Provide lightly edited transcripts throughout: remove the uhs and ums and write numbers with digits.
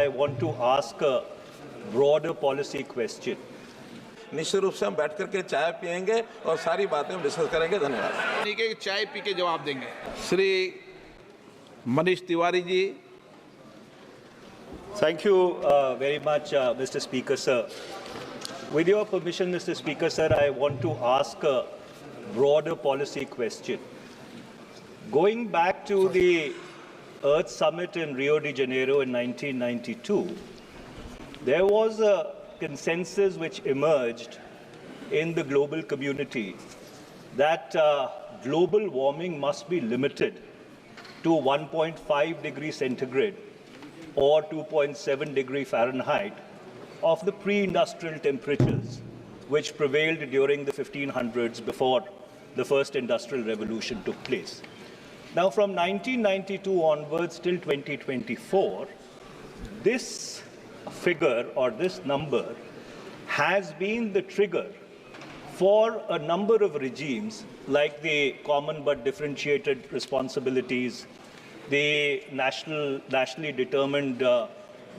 I want to ask a broader policy question. निश्चित रूप से हम बैठ करके चाय पियेंगे और सारी बातें हम डिस्कस करेंगे। धन्यवाद। चाय पी के जवाब देंगे। Shri Manish Tiwari ji. Thank you very much, Mr. Speaker, sir. With your permission, Mr. Speaker, sir, I want to ask a broader policy question. Going back to the Earth Summit in Rio de Janeiro in 1992, there was a consensus which emerged in the global community that global warming must be limited to 1.5 degrees centigrade or 2.7 degree Fahrenheit of the pre-industrial temperatures which prevailed during the 1500s before the first industrial revolution took place. Now, from 1992 onwards till 2024, this figure or this number has been the trigger for a number of regimes like the common but differentiated responsibilities, the nationally determined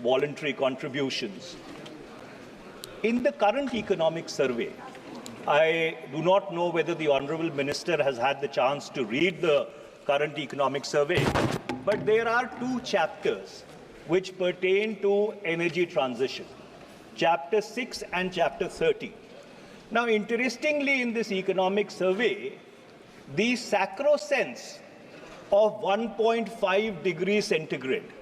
voluntary contributions. In the current economic survey, I do not know whether the Honourable Minister has had the chance to read the current economic survey, but there are two chapters which pertain to energy transition, Chapter 6 and Chapter 30. Now, interestingly, in this economic survey, the sacrosanct of 1.5 degrees centigrade,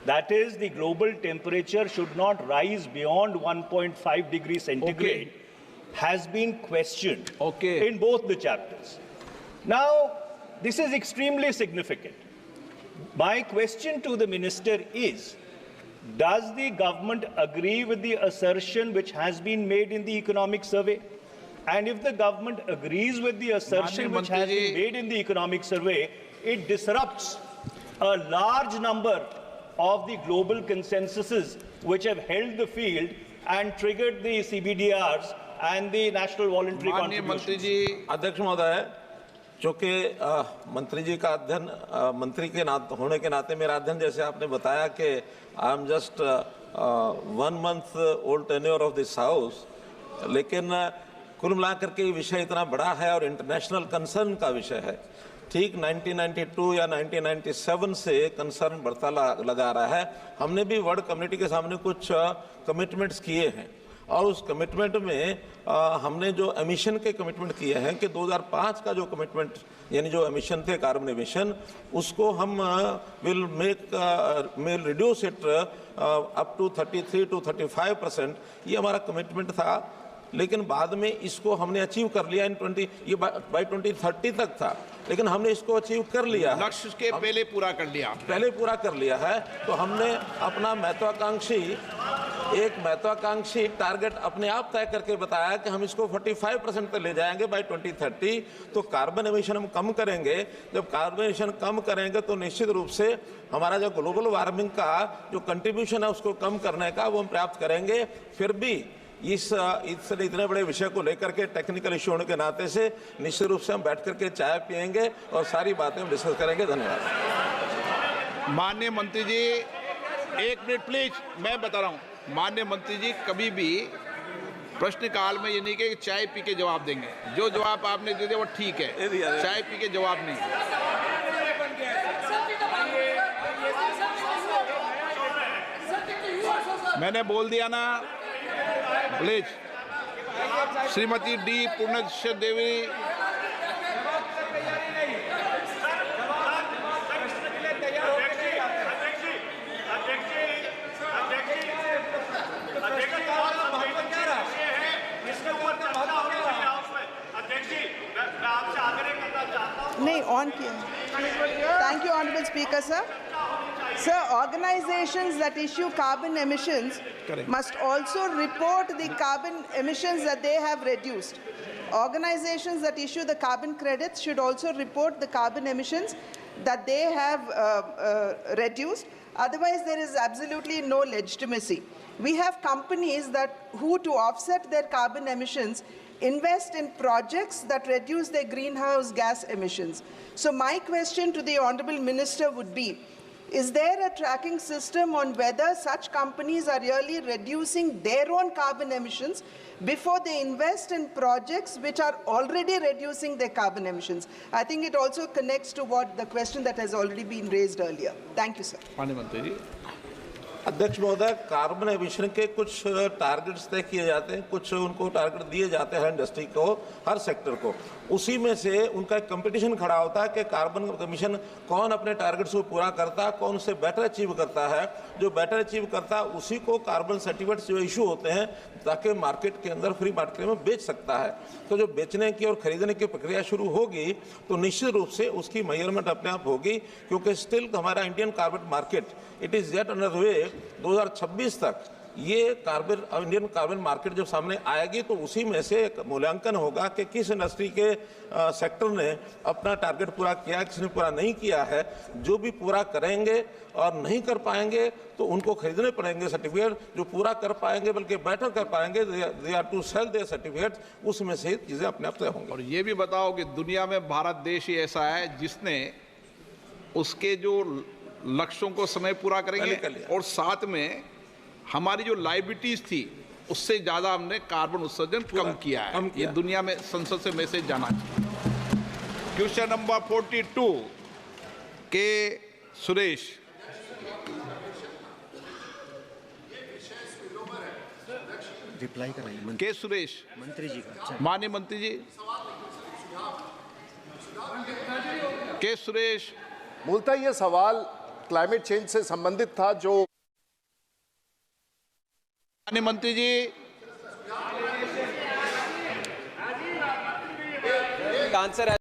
that is, the global temperature should not rise beyond 1.5 degrees centigrade, has been questioned in both the chapters. Now, this is extremely significant. My question to the Minister is, does the government agree with the assertion which has been made in the economic survey? And if the government agrees with the assertion which has been made in the economic survey, it disrupts a large number of the global consensuses which have held the field and triggered the CBDRs and the national voluntary contributions. अध्यक्ष महोदय, चूंकि मंत्री जी का अध्ययन मंत्री के होने के नाते मेरा अध्ययन जैसे आपने बताया कि I am just 1 month old tenure of this house, लेकिन कुल मिलाकर के विषय इतना बड़ा है और इंटरनेशनल कंसर्न का विषय है। ठीक 1992 या 1997 से कंसर्न बढ़ता लगा रहा है। हमने भी वर्ल्ड कम्युनिटी के सामने कुछ कमिटमेंट्स किए हैं और उस कमिटमेंट में हमने जो एमिशन के कमिटमेंट किए हैं कि 2005 का जो कमिटमेंट यानी जो एमिशन थे कार्बन एमिशन, उसको हम will reduce it up to 33 to 35%, ये हमारा कमिटमेंट था। लेकिन बाद में इसको हमने अचीव कर लिया ये बाय 2030 तक था, लेकिन हमने इसको अचीव कर लिया, लक्ष्य के पहले पूरा कर लिया है। तो हमने अपना महत्वाकांक्षी टारगेट अपने आप तय करके बताया कि हम इसको 45% तक ले जाएंगे बाय 2030। तो कार्बन एमिशन हम कम करेंगे। जब कार्बन एमिशन कम करेंगे तो निश्चित रूप से हमारा जो ग्लोबल वार्मिंग का जो कंट्रीब्यूशन है उसको कम करने का वो हम प्राप्त करेंगे। फिर भी इस इतने बड़े विषय को लेकर के टेक्निकल इश्यू होने के नाते से निश्चित रूप से हम बैठ करके चाय पियेंगे और सारी बातें हम डिस्कस करेंगे। धन्यवाद। माननीय मंत्री जी, 1 मिनट प्लीज, मैं बता रहा हूँ। माननीय मंत्री जी कभी भी प्रश्नकाल में ये नहीं कि चाय पी के जवाब देंगे। जो जवाब आपने दे दिया वो ठीक है, चाय पी के जवाब नहीं। मैंने बोल दिया ना। प्लीज, श्रीमती डी पूर्णेश्वर देवी। नहीं ऑन किया। Thank you, Honorable Speaker, sir. Sir, organizations that issue carbon emissions must also report the carbon emissions that they have reduced. Organizations that issue the carbon credits should also report the carbon emissions that they have reduced. Otherwise, there is absolutely no legitimacy. We have companies who, to offset their carbon emissions, invest in projects that reduce their greenhouse gas emissions. So my question to the Honourable Minister would be, Is there a tracking system on whether such companies are really reducing their own carbon emissions before they invest in projects which are already reducing their carbon emissions? I think it also connects to what the question that has already been raised earlier. Thank you, sir. माननीय मंत्री जी। अध्यक्ष महोदय, carbon emission के कुछ targets तय किए जाते हैं, कुछ उनको टारगेट दिए जाते हैं इंडस्ट्री को, हर सेक्टर को। उसी में से उनका एक कंपटीशन खड़ा होता है कि कार्बन एमिशन कौन अपने टारगेट्स को पूरा करता है, कौन उससे बेटर अचीव करता है। जो बेटर अचीव करता है उसी को कार्बन सर्टिफिकेट्स जो इशू होते हैं ताकि मार्केट के अंदर फ्री मार्केट में बेच सकता है। तो जो बेचने की और खरीदने की प्रक्रिया शुरू होगी तो निश्चित रूप से उसकी मेजरमेंट अपने आप होगी, क्योंकि स्टिल हमारा Indian carbon market it is yet under way. 2026 तक ये इंडियन कार्बन मार्केट जब सामने आएगी तो उसी में से एक मूल्यांकन होगा कि किस इंडस्ट्री के सेक्टर ने अपना टारगेट पूरा किया, किसने पूरा नहीं किया है। जो भी पूरा करेंगे और नहीं कर पाएंगे तो उनको खरीदने पड़ेंगे सर्टिफिकेट। जो पूरा कर पाएंगे बल्कि बेटर कर पाएंगे, they are to sell their certificate, उसमें से चीजें अपने आप तय होंगी। और ये भी बताओ कि दुनिया में भारत देश ही ऐसा है जिसने उसके जो लक्ष्यों को समय पूरा करेंगे और साथ में हमारी जो लाइबिलिटीज थी उससे ज्यादा हमने कार्बन उत्सर्जन कम किया है। ये दुनिया में संसद से मैसेज जाना चाहिए। क्वेश्चन नंबर 42 के सुरेश। रिप्लाई कराइए के सुरेश मंत्री जी का। माननीय मंत्री जी। के सुरेश। मूलतः ये सवाल क्लाइमेट चेंज से संबंधित था। जो माननीय मंत्री जी। आंसर